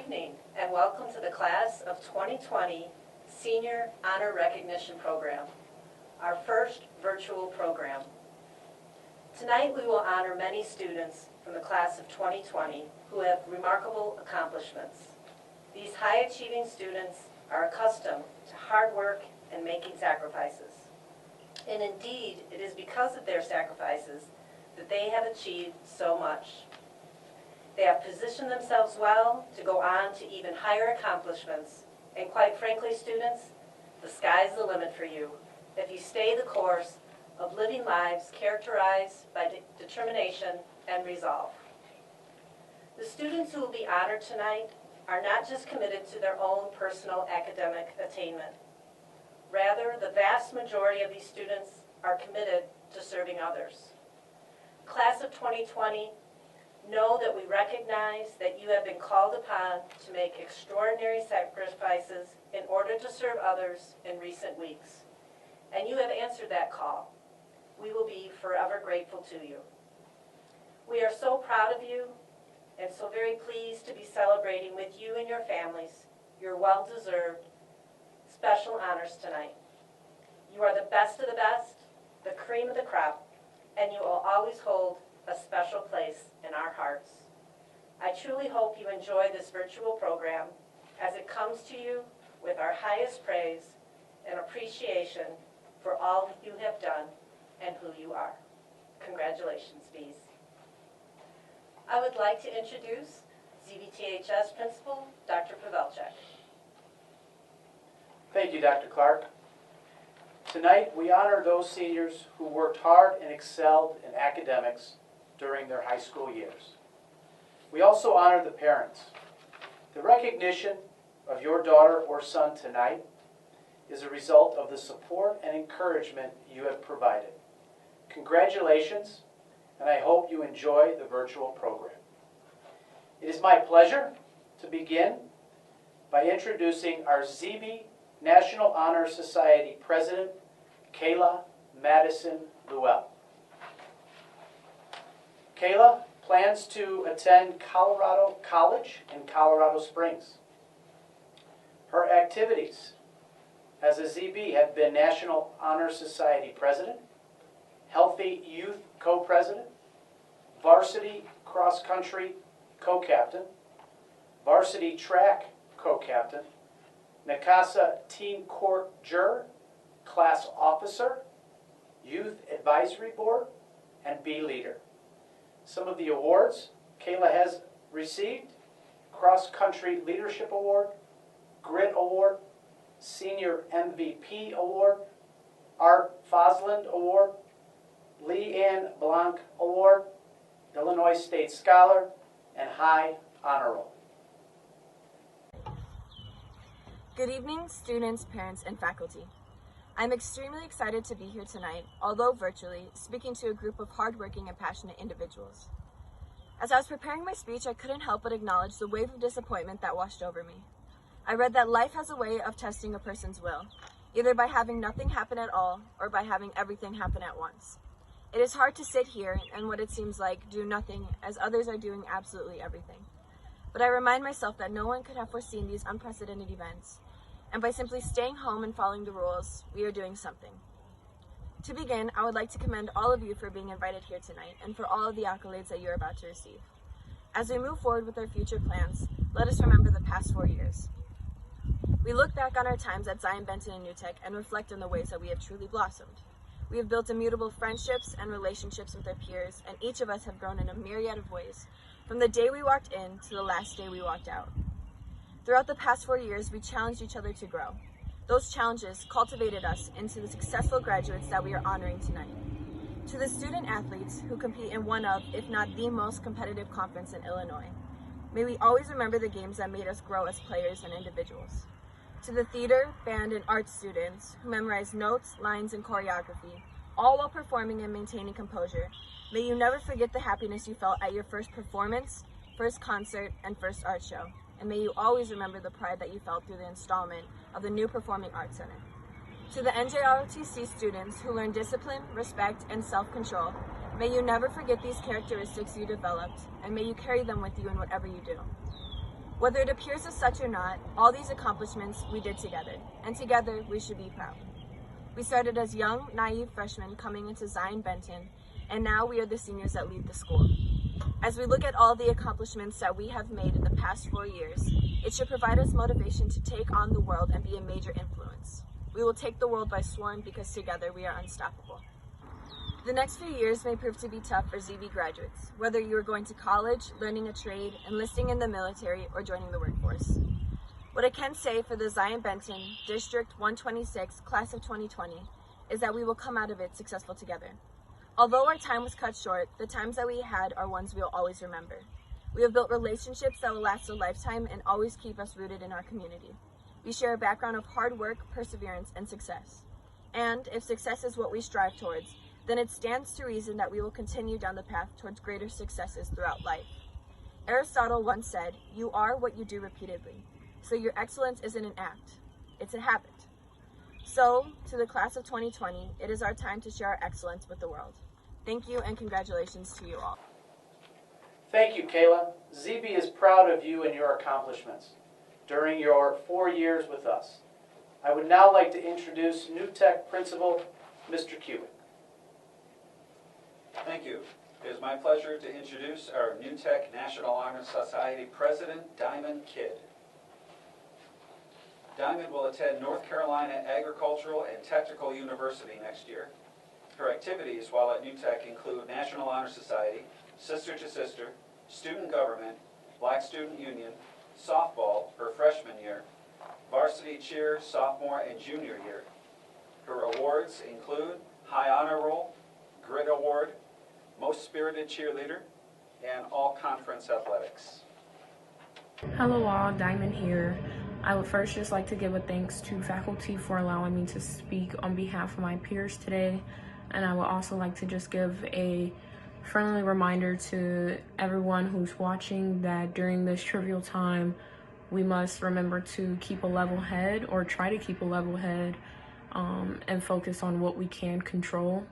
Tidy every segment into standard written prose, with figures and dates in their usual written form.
evening and welcome to the Class of 2020 Senior Honor Recognition Program, our first virtual program. Tonight we will honor many students from the Class of 2020 who have remarkable accomplishments. These high-achieving students are accustomed to hard work and making sacrifices. And indeed, it is because of their sacrifices that they have achieved so much. They have positioned themselves well to go on to even higher accomplishments. And quite frankly, students, the sky's the limit for you if you stay the course of living lives characterized by determination and resolve. The students who will be honored tonight are not just committed to their own personal academic attainment. Rather, the vast majority of these students are committed to serving others. Class of 2020, know that we recognize that you have been called upon to make extraordinary sacrifices in order to serve others in recent weeks. And you have answered that call. We will be forever grateful to you. We are so proud of you and so very pleased to be celebrating with you and your families your well-deserved special honors tonight. You are the best of the best, the cream of the crop, and you will always hold a special place in our hearts. I truly hope you enjoy this virtual program as it comes to you with our highest praise and appreciation for all you have done and who you are. Congratulations, Bees. I would like to introduce ZBTHS Principal, Dr. Pavelchuk. Thank you, Dr. Clark. Tonight, we honor those seniors who worked hard and excelled in academics during their high school years. We also honor the parents. The recognition of your daughter or son tonight is a result of the support and encouragement you have provided. Congratulations, and I hope you enjoy the virtual program. It is my pleasure to begin by introducing our ZB National Honor Society President, Kayla Madison Llewell. Kayla plans to attend Colorado College in Colorado Springs. Her activities as a ZB have been National Honor Society President, Healthy Youth Co-President, Varsity Cross Country Co-Captain, Varsity Track Co-Captain, NACASA Teen Court Juror, Class Officer, Youth Advisory Board, and B Leader. Some of the awards Kayla has received: Cross Country Leadership Award, Grit Award, Senior MVP Award, Art Fosland Award, Lee Ann Blanc Award, Illinois State Scholar, and High Honor Roll. Good evening, students, parents, and faculty. I'm extremely excited to be here tonight, although virtually, speaking to a group of hardworking and passionate individuals. As I was preparing my speech, I couldn't help but acknowledge the wave of disappointment that washed over me. I read that life has a way of testing a person's will, either by having nothing happen at all or by having everything happen at once. It is hard to sit here and what it seems like do nothing as others are doing absolutely everything. But I remind myself that no one could have foreseen these unprecedented events, and by simply staying home and following the rules, we are doing something. To begin, I would like to commend all of you for being invited here tonight and for all of the accolades that you're about to receive. As we move forward with our future plans, let us remember the past 4 years. We look back on our times at Zion-Benton and New Tech and reflect on the ways that we have truly blossomed. We have built immutable friendships and relationships with our peers, and each of us have grown in a myriad of ways, from the day we walked in to the last day we walked out. Throughout the past 4 years, we challenged each other to grow. Those challenges cultivated us into the successful graduates that we are honoring tonight. To the student athletes who compete in one of, if not the most competitive conference in Illinois, may we always remember the games that made us grow as players and individuals. To the theater, band, and art students who memorize notes, lines, and choreography, all while performing and maintaining composure, may you never forget the happiness you felt at your first performance, first concert, and first art show. And may you always remember the pride that you felt through the installment of the new Performing Arts Center. To the NJROTC students who learn discipline, respect, and self-control, may you never forget these characteristics you developed, and may you carry them with you in whatever you do. Whether it appears as such or not, all these accomplishments we did together, and together we should be proud. We started as young, naive freshmen coming into Zion-Benton, and now we are the seniors that lead the school. As we look at all the accomplishments that we have made in the past 4 years, it should provide us motivation to take on the world and be a major influence. We will take the world by storm because together we are unstoppable. The next few years may prove to be tough for ZB graduates, whether you are going to college, learning a trade, enlisting in the military, or joining the workforce. What I can say for the Zion-Benton District 126 Class of 2020 is that we will come out of it successful together. Although our time was cut short, the times that we had are ones we will always remember. We have built relationships that will last a lifetime and always keep us rooted in our community. We share a background of hard work, perseverance, and success. And if success is what we strive towards, then it stands to reason that we will continue down the path towards greater successes throughout life. Aristotle once said, "You are what you do repeatedly." So your excellence isn't an act, it's a habit. So, to the class of 2020, it is our time to share our excellence with the world. Thank you and congratulations to you all. Thank you, Kayla. ZB is proud of you and your accomplishments during your 4 years with us. I would now like to introduce New Tech Principal, Mr. Cubic. Thank you. It is my pleasure to introduce our New Tech National Honor Society President, Diamond Kidd. Diamond will attend North Carolina Agricultural and Technical University next year. Her activities while at New Tech include National Honor Society, Sister to Sister, Student Government, Black Student Union, softball her freshman year, varsity cheer sophomore and junior year. Her awards include High Honor Roll, Grit Award, Most Spirited Cheerleader, and All Conference Athletics. Hello all, Diamond here. I would first just like to give a thanks to faculty for allowing me to speak on behalf of my peers today. And I would also like to just give a friendly reminder to everyone who's watching that during this trivial time, we must remember to keep a level head, or try to keep a level head, and focus on what we can control.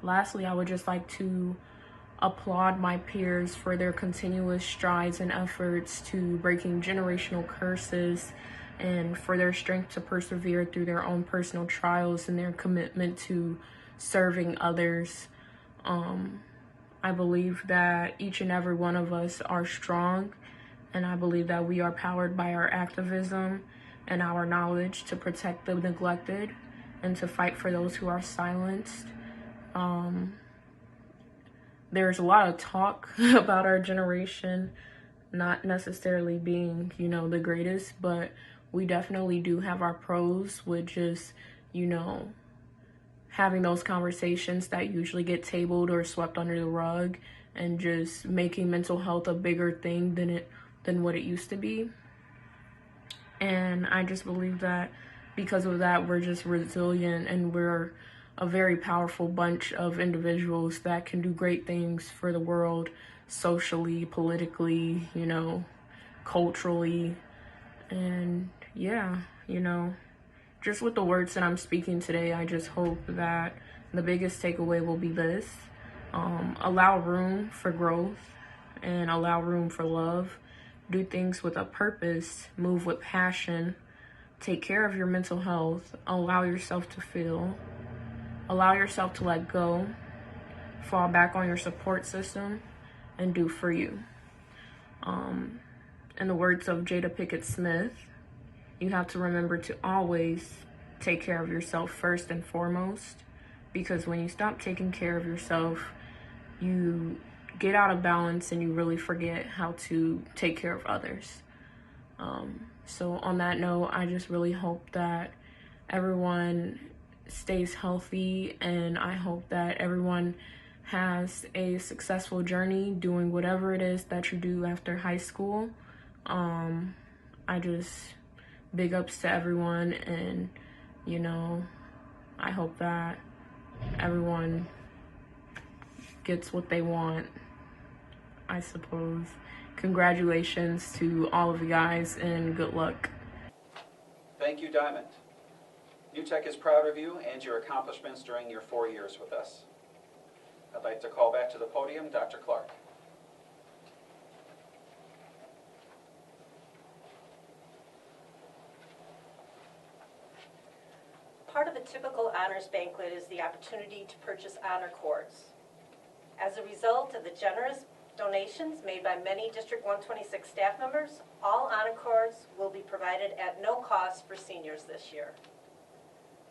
Lastly, I would just like to applaud my peers for their continuous strides and efforts to breaking generational curses, and for their strength to persevere through their own personal trials and their commitment to serving others. I believe that each and every one of us are strong, and I believe that we are powered by our activism and our knowledge to protect the neglected and to fight for those who are silenced. There's a lot of talk about our generation not necessarily being, the greatest, but we definitely do have our pros, which is, having those conversations that usually get tabled or swept under the rug, and just making mental health a bigger thing than what it used to be. And I just believe that because of that, we're just resilient, and we're a very powerful bunch of individuals that can do great things for the world, socially, politically, culturally. And yeah, just with the words that I'm speaking today, I just hope that the biggest takeaway will be this: allow room for growth and allow room for love. Do things with a purpose, move with passion, take care of your mental health, allow yourself to feel, allow yourself to let go, fall back on your support system, and do for you. In the words of Jada Pinkett Smith, you have to remember to always take care of yourself first and foremost, because when you stop taking care of yourself, you get out of balance and you really forget how to take care of others. So on that note, I just really hope that everyone stays healthy, and I hope that everyone has a successful journey doing whatever it is that you do after high school. I just big ups to everyone, and I hope that everyone gets what they want, I suppose. Congratulations to all of you guys, and good luck. Thank you, Diamond. New Tech is proud of you and your accomplishments during your 4 years with us. I'd like to call back to the podium Dr. Clark. part of a typical honors banquet is the opportunity to purchase honor cords. As a result of the generous donations made by many District 126 staff members, all honor cords will be provided at no cost for seniors this year.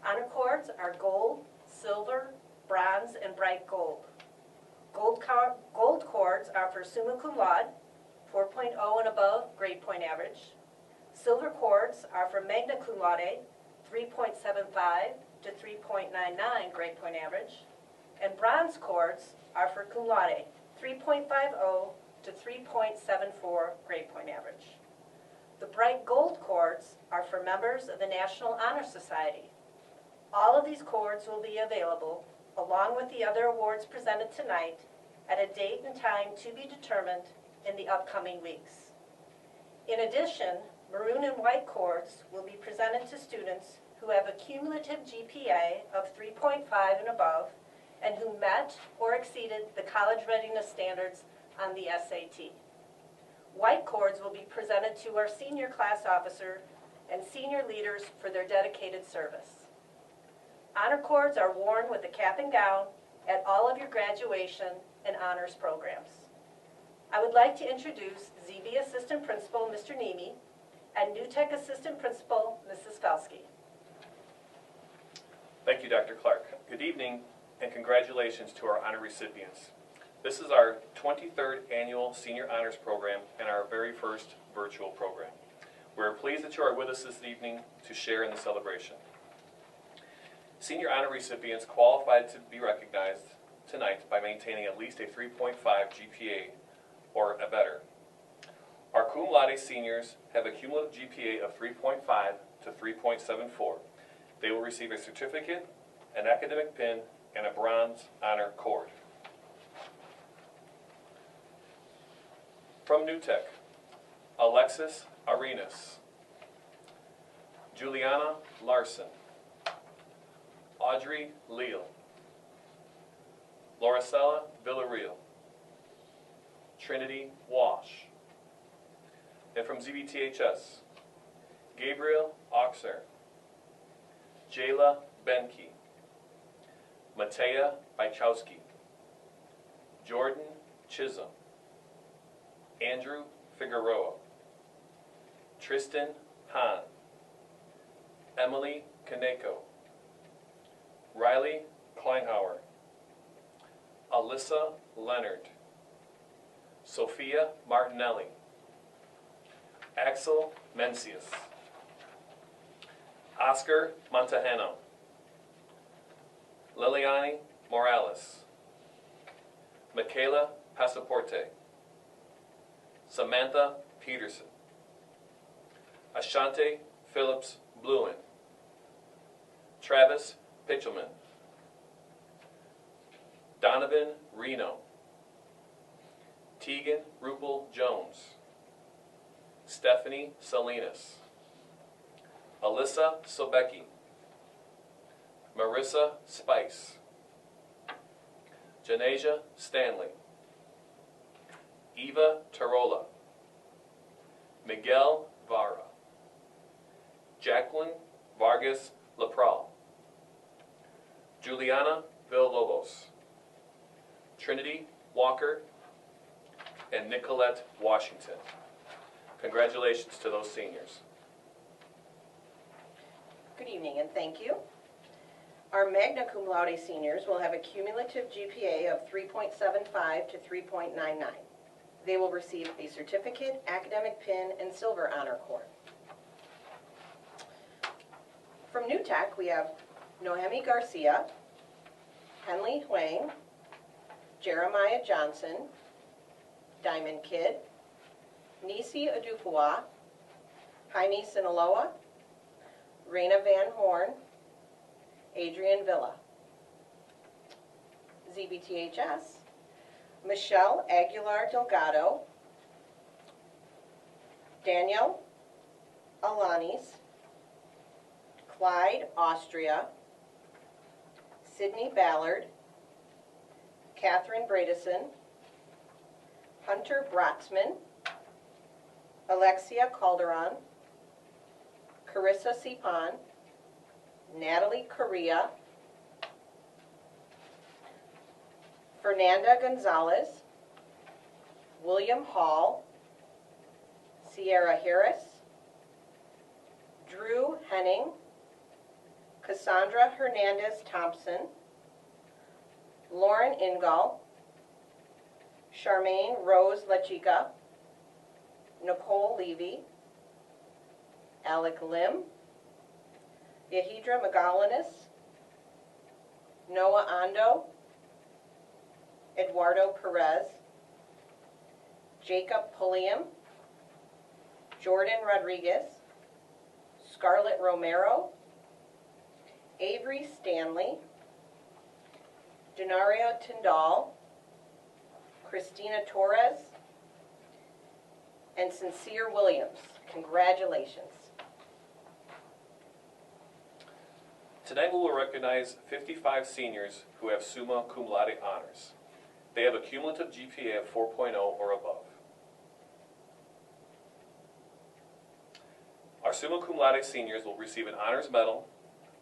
Honor cords are gold, silver, bronze, and bright gold. Gold cords are for summa cum laude, 4.0 and above, grade point average. Silver cords are for magna cum laude, 3.75 to 3.99 grade point average. And bronze cords are for cum laude, 3.50 to 3.74 grade point average. The bright gold cords are for members of the National Honor Society. All of these cords will be available, along with the other awards presented tonight, at a date and time to be determined in the upcoming weeks. In addition, maroon and white cords will be presented to students who have a cumulative GPA of 3.5 and above, and who met or exceeded the college readiness standards on the SAT. White cords will be presented to our senior class officer and senior leaders for their dedicated service. Honor cords are worn with a cap and gown at all of your graduation and honors programs. I would like to introduce ZB Assistant Principal, Mr. Nemi, and New Tech Assistant Principal, Mrs. Felsky. Thank you, Dr. Clark. Good evening and congratulations to our honor recipients. This is our 23rd annual Senior Honors Program and our very first virtual program. We're pleased that you are with us this evening to share in the celebration. Senior honor recipients qualified to be recognized tonight by maintaining at least a 3.5 GPA or a better. Our cum laude seniors have a cumulative GPA of 3.5 to 3.74. They will receive a certificate, an academic pin, and a bronze honor cord. From New Tech, Alexis Arenas, Juliana Larson, Audrey Leal, Lauricella Villarreal, Trinity Wash. And from ZBTHS, Gabriel Oxer, Jayla Benke, Matea Bajkowski, Jordan Chisholm, Andrew Figueroa, Tristan Hahn, Emily Kaneko, Riley Kleinhauer, Alyssa Leonard, Sophia Martinelli, Axel Mencius, Oscar Montejano, Liliani Morales, Michaela Passaporte, Samantha Peterson, Ashante Phillips Bluen, Travis Pitchelman, Donovan Reno, Tegan Rupel Jones, Stephanie Salinas, Alyssa Sobecki, Marissa Spice, Janasia Stanley, Eva Tarola, Miguel Vara, Jacqueline Vargas Lapral, Juliana Villalobos, Trinity Walker, and Nicolette Washington. Congratulations to those seniors. Good evening and thank you. Our magna cum laude seniors will have a cumulative GPA of 3.75 to 3.99. They will receive a certificate, academic pin, and silver honor cord. From New Tech, we have Nohemi Garcia, Henley Huang, Jeremiah Johnson, Diamond Kidd, Nisi Adufuwa, Jaime Sinaloa, Raina Van Horn, Adrian Villa. ZBTHS, Michelle Aguilar Delgado, Daniel Alanis, Clyde Austria, Sydney Ballard, Catherine Bradison, Hunter Brotzman, Alexia Calderon, Carissa Sipan, Natalie Correa, Fernanda Gonzalez, William Hall, Sierra Harris, Drew Henning, Cassandra Hernandez Thompson, Lauren Ingall, Charmaine Rose Lachica, Nicole Levy, Alec Lim, Yahidra Magalanis, Noah Ando, Eduardo Perez, Jacob Pulliam, Jordan Rodriguez, Scarlett Romero, Avery Stanley, Denario Tyndall, Christina Torres, and Sincere Williams. Congratulations. Tonight we will recognize 55 seniors who have summa cum laude honors. They have a cumulative GPA of 4.0 or above. Our summa cum laude seniors will receive an honors medal,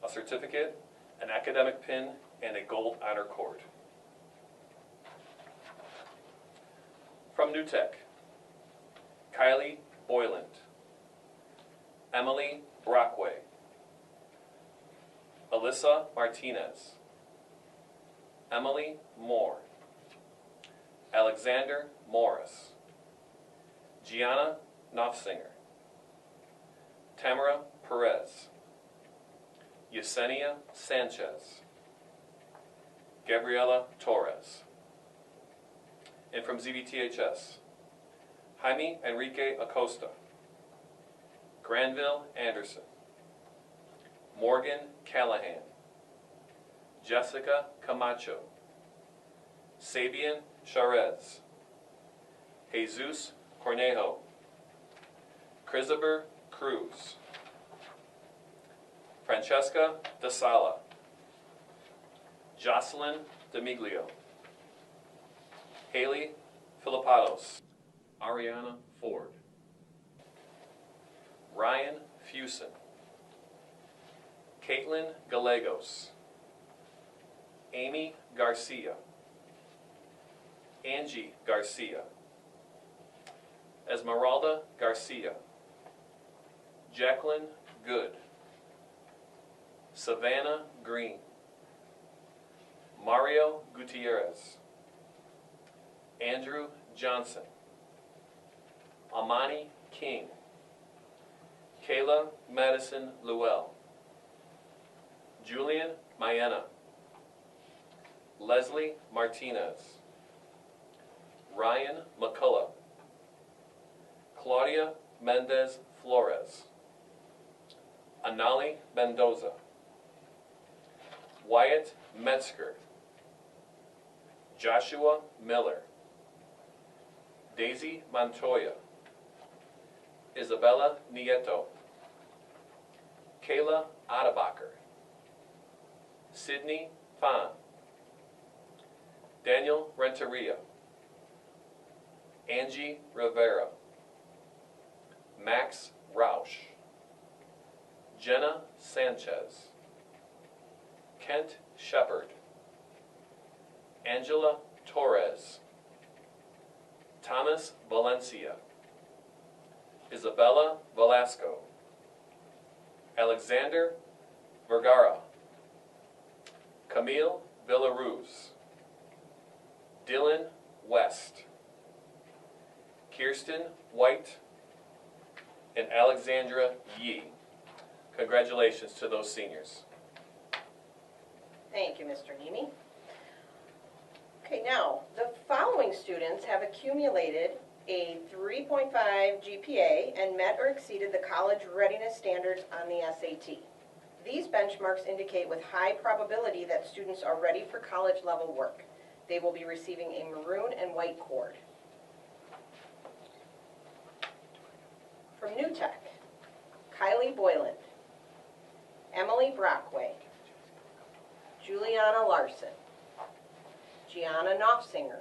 a certificate, an academic pin, and a gold honor cord. From New Tech, Kylie Boyland, Emily Brockway, Alyssa Martinez, Emily Moore, Alexander Morris, Gianna Knopfsinger, Tamara Perez, Yesenia Sanchez, Gabriela Torres. And from ZBTHS, Jaime Enrique Acosta, Granville Anderson, Morgan Callahan, Jessica Camacho, Sabian Charez, Jesus Cornejo, Christopher Cruz, Francesca De Sala, Jocelyn Demiglio, Haley Filipados, Ariana Ford, Ryan Fusen, Caitlin Gallegos, Amy Garcia, Angie Garcia, Esmeralda Garcia, Jacqueline Good, Savannah Green, Mario Gutierrez, Andrew Johnson, Amani King, Kayla Madison Llewell, Julian Mayena, Leslie Martinez, Ryan McCullough, Claudia Mendez Flores, Anali Mendoza, Wyatt Metzger, Joshua Miller, Daisy Montoya, Isabella Nieto, Kayla Adebacher, Sydney Fan, Daniel Renteria, Angie Rivera, Max Rausch, Jenna Sanchez, Kent Shepard, Angela Torres, Thomas Valencia, Isabella Velasco, Alexander Vergara, Camille Villaruz, Dylan West, Kirsten White, and Alexandra Yee. Congratulations to those seniors. Thank you, Mr. Nemi. Okay, now, the following students have accumulated a 3.5 GPA and met or exceeded the college readiness standards on the SAT. These benchmarks indicate with high probability that students are ready for college level work. They will be receiving a maroon and white cord. From New Tech, Kylie Boyland, Emily Brockway, Juliana Larson, Gianna Knopfsinger,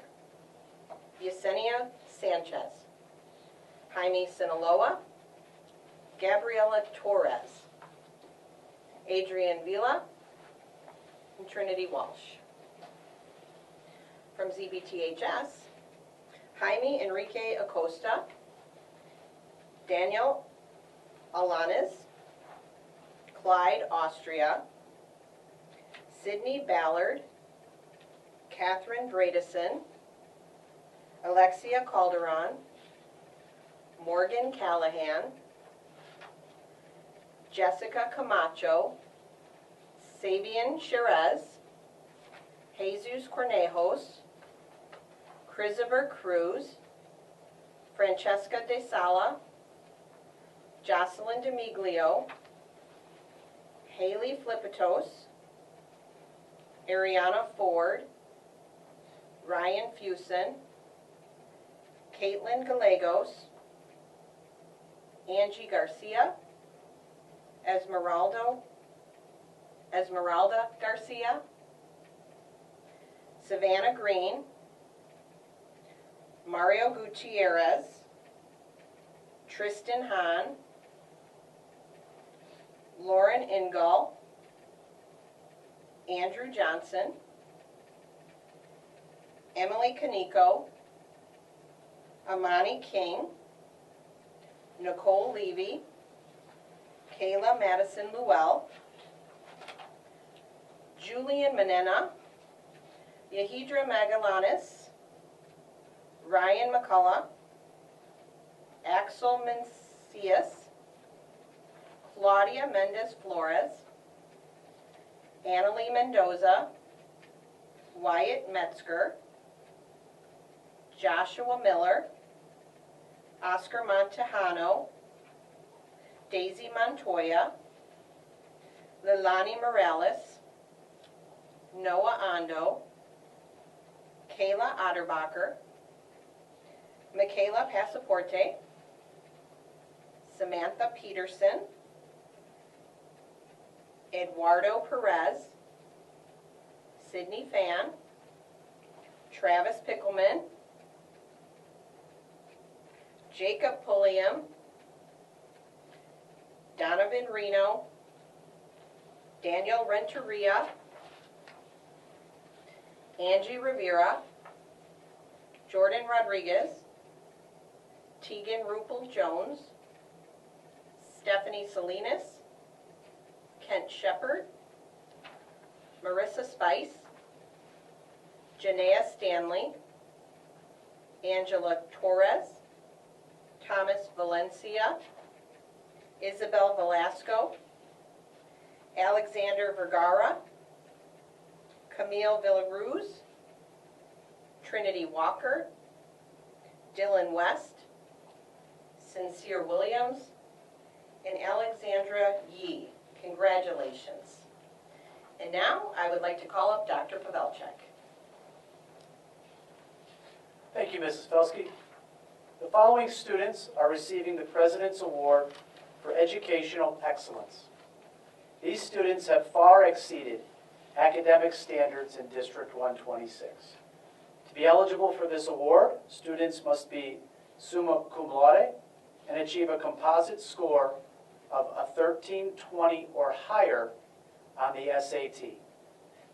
Yesenia Sanchez, Jaime Sinaloa, Gabriela Torres, Adrian Vila, and Trinity Walsh. From ZBTHS, Jaime Enrique Acosta, Daniel Alanis, Clyde Austria, Sydney Ballard, Catherine Bradison, Alexia Calderon, Morgan Callahan, Jessica Camacho, Sabian Shiraz, Jesus Cornejos, Christopher Cruz, Francesca De Sala, Jocelyn Demiglio, Haley Flippitos, Ariana Ford, Ryan Fusen, Caitlin Gallegos, Angie Garcia, Esmeralda Garcia, Savannah Green, Mario Gutierrez, Tristan Hahn, Lauren Ingall, Andrew Johnson, Emily Kaneko, Amani King, Nicole Levy, Kayla Madison Llewell, Julian Manena, Yahidra Magallanes, Ryan McCullough, Axel Mencius, Claudia Mendez Flores, Annalie Mendoza, Wyatt Metzger, Joshua Miller, Oscar Montejano, Daisy Montoya, Lilani Morales, Noah Ando, Kayla Otterbacher, Michaela Passaporte, Samantha Peterson, Eduardo Perez, Sydney Fan, Travis Pickleman, Jacob Pulliam, Donovan Reno, Daniel Renteria, Angie Rivera, Jordan Rodriguez, Tegan Rupel Jones, Stephanie Salinas, Kent Shepard, Marissa Spice, Janaea Stanley, Angela Torres, Thomas Valencia, Isabel Velasco, Alexander Vergara, Camille Villaruz, Trinity Walker, Dylan West, Sincere Williams, and Alexandra Yee. Congratulations. And now I would like to call up Dr. Pavelchek. Thank you, Mrs. Felsky. The following students are receiving the President's Award for Educational Excellence. These students have far exceeded academic standards in District 126. To be eligible for this award, students must be summa cum laude and achieve a composite score of a 1320 or higher on the SAT.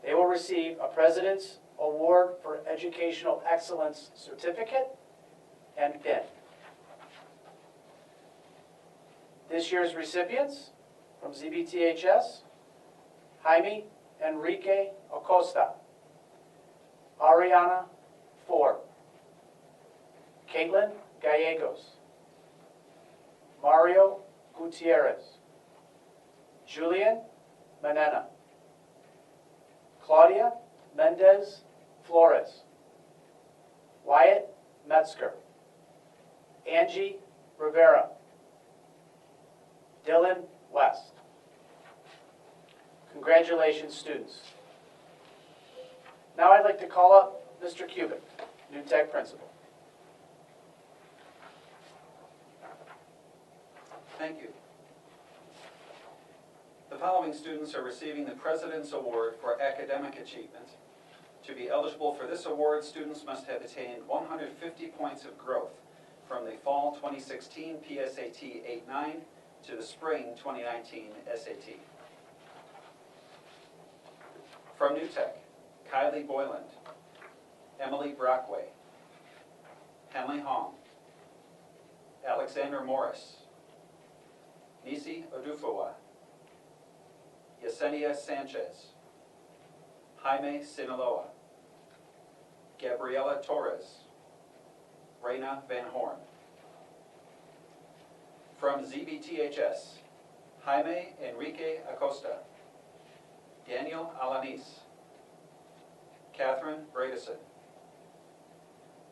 They will receive a President's Award for Educational Excellence certificate and pin. This year's recipients from ZBTHS, Jaime Enrique Acosta, Ariana Ford, Caitlin Gallegos, Mario Gutierrez, Julian Manena, Claudia Mendez Flores, Wyatt Metzger, Angie Rivera, Dylan West. Congratulations, students. Now I'd like to call up Mr. Kubik, New Tech Principal. Thank you. The following students are receiving the President's Award for Academic Achievement. To be eligible for this award, students must have attained 150 points of growth from the fall 2016 PSAT 8-9 to the spring 2019 SAT. From New Tech, Kylie Boyland, Emily Brockway, Henley Hong, Alexander Morris, Nisi Odufawa, Yesenia Sanchez, Jaime Sinaloa, Gabriela Torres, Reina Van Horn. From ZBTHS, Jaime Enrique Acosta, Daniel Alanis, Catherine Bredesen,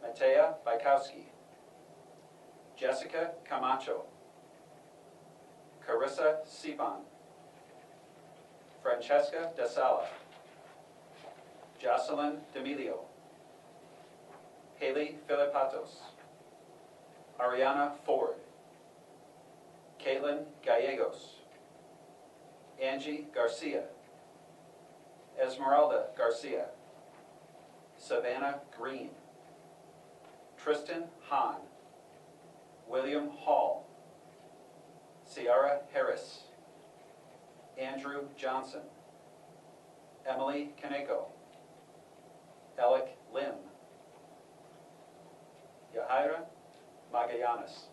Matea Bykowski, Jessica Camacho, Carissa Siban, Francesca DeSala, Jocelyn D'Amelio, Haley Filipatos, Ariana Ford, Caitlin Gallegos, Angie Garcia, Esmeralda Garcia, Savannah Green, Tristan Hahn, William Hall, Ciara Harris, Andrew Johnson, Emily Kaneko, Alec Lim, Yahaira Magallanes,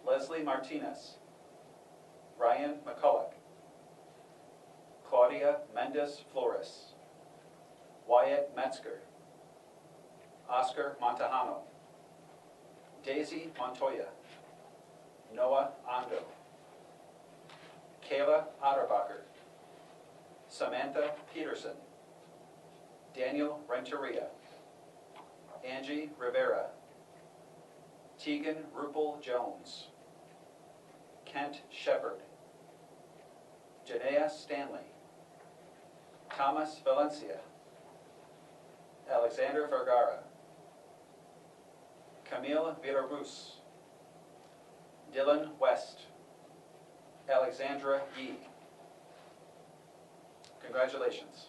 Leslie Martinez, Ryan McCulloch, Claudia Mendez Flores, Wyatt Metzger, Oscar Montejano, Daisy Montoya, Noah Ando, Kayla Otterbacher, Samantha Peterson, Daniel Renteria, Angie Rivera, Tegan Rupel Jones, Kent Shepard, Janaea Stanley, Thomas Valencia, Alexander Vergara, Camille Villarus, Dylan West, Alexandra Yee. Congratulations.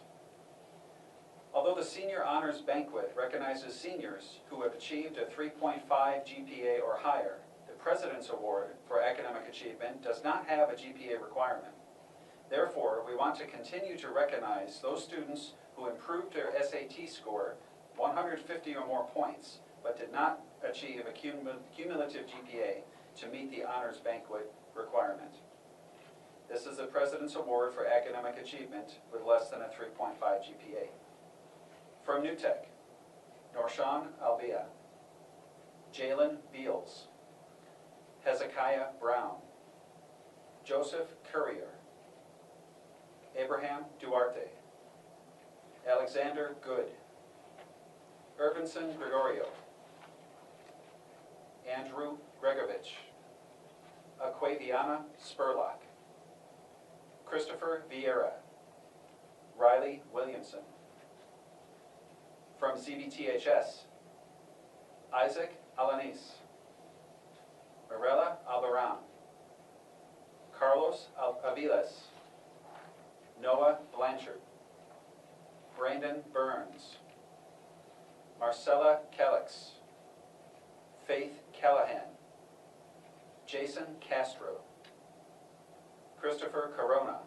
Although the Senior Honors Banquet recognizes seniors who have achieved a 3.5 GPA or higher, the President's Award for Academic Achievement does not have a GPA requirement. Therefore, we want to continue to recognize those students who improved their SAT score 150 or more points, but did not achieve a cumulative GPA to meet the Honors Banquet requirement. This is the President's Award for Academic Achievement with less than a 3.5 GPA. From New Tech, Norshan Albia, Jalen Beals, Hezekiah Brown, Joseph Courier, Abraham Duarte, Alexander Good, Irvinson Gregorio, Andrew Gregovich, Aquaviana Spurlock, Christopher Vieira, Riley Williamson. From ZBTHS, Isaac Alanis, Mirella Albaran, Carlos Aviles, Noah Blanchard, Brandon Burns, Marcella Calix, Faith Callahan, Jason Castro, Christopher Corona,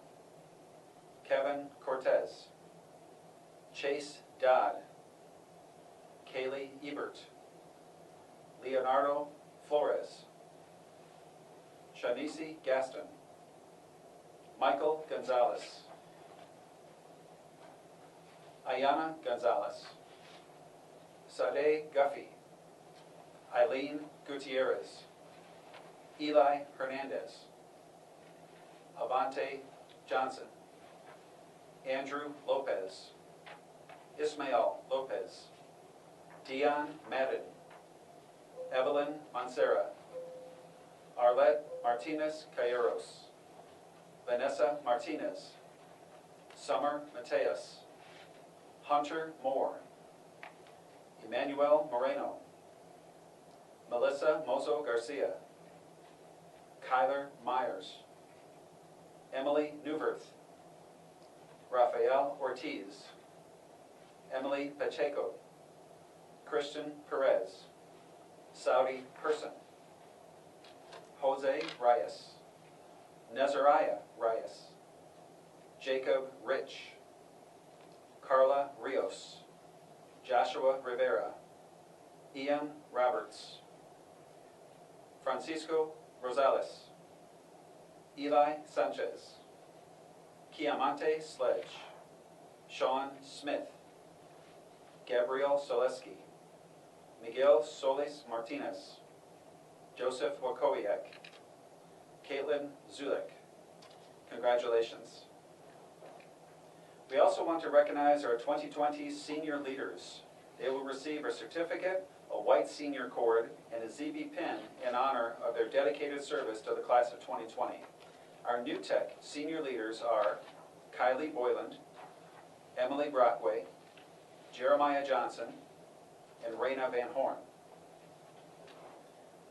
Kevin Cortez, Chase Dodd, Kaylee Ebert, Leonardo Flores, Shanisi Gaston, Michael Gonzalez, Ayana Gonzalez, Sade Guffey, Eileen Gutierrez, Eli Hernandez, Avante Johnson, Andrew Lopez, Ismael Lopez, Dion Madden, Evelyn Mancera, Arlette Martinez Calleros, Vanessa Martinez, Summer Mateus, Hunter Moore, Emmanuel Moreno, Melissa Mozo Garcia, Kyler Myers, Emily Newverth, Rafael Ortiz, Emily Pacheco, Christian Perez, Saudi Person, Jose Reyes, Nezariah Reyes, Jacob Rich, Carla Rios, Joshua Rivera, Ian Roberts, Francisco Rosales, Eli Sanchez, Kiamante Sledge, Sean Smith, Gabriel Soleski, Miguel Solis Martinez, Joseph Wakowiak, Caitlin Zulik. Congratulations. We also want to recognize our 2020 senior leaders. They will receive a certificate, a white senior cord, and a ZB pin in honor of their dedicated service to the class of 2020. Our New Tech senior leaders are Kylie Boyland, Emily Brockway, Jeremiah Johnson, and Raina Van Horn.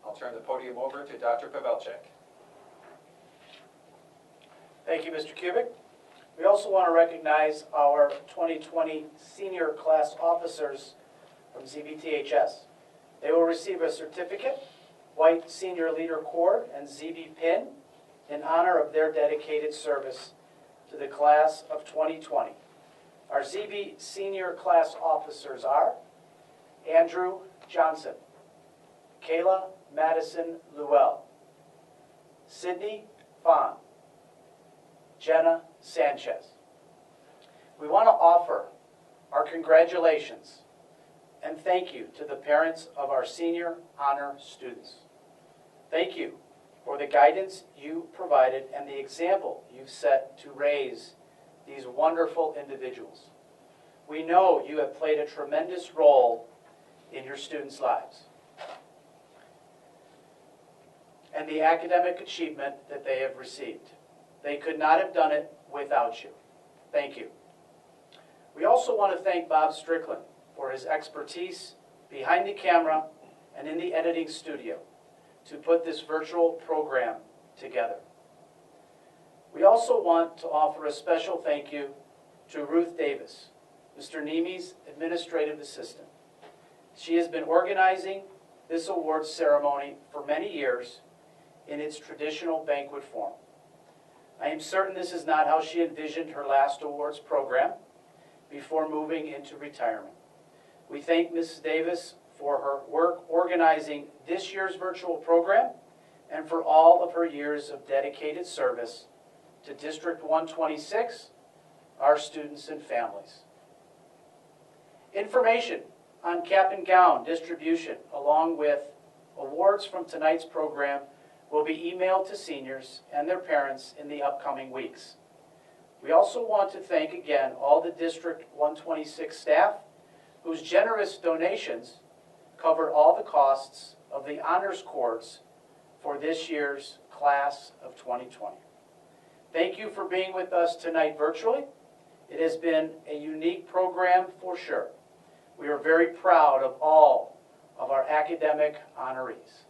I'll turn the podium over to Dr. Pavelchek. Thank you, Mr. Kubik. We also want to recognize our 2020 senior class officers from ZBTHS. They will receive a certificate, white senior leader cord, and ZB pin in honor of their dedicated service to the class of 2020. Our ZB senior class officers are Andrew Johnson, Kayla Madison Llewell, Sydney Fahn, Jenna Sanchez. We want to offer our congratulations and thank you to the parents of our senior honor students. Thank you for the guidance you provided and the example you've set to raise these wonderful individuals. We know you have played a tremendous role in your students' lives and the academic achievement that they have received. They could not have done it without you. Thank you. We also want to thank Bob Strickland for his expertise behind the camera and in the editing studio to put this virtual program together. We also want to offer a special thank you to Ruth Davis, Mr. Nemi's administrative assistant. She has been organizing this awards ceremony for many years in its traditional banquet form. I am certain this is not how she envisioned her last awards program before moving into retirement. We thank Mrs. Davis for her work organizing this year's virtual program and for all of her years of dedicated service to District 126, our students and families. Information on cap and gown distribution, along with awards from tonight's program, will be emailed to seniors and their parents in the upcoming weeks. We also want to thank again all the District 126 staff whose generous donations covered all the costs of the honors cords for this year's class of 2020. Thank you for being with us tonight virtually. It has been a unique program for sure. We are very proud of all of our academic honorees.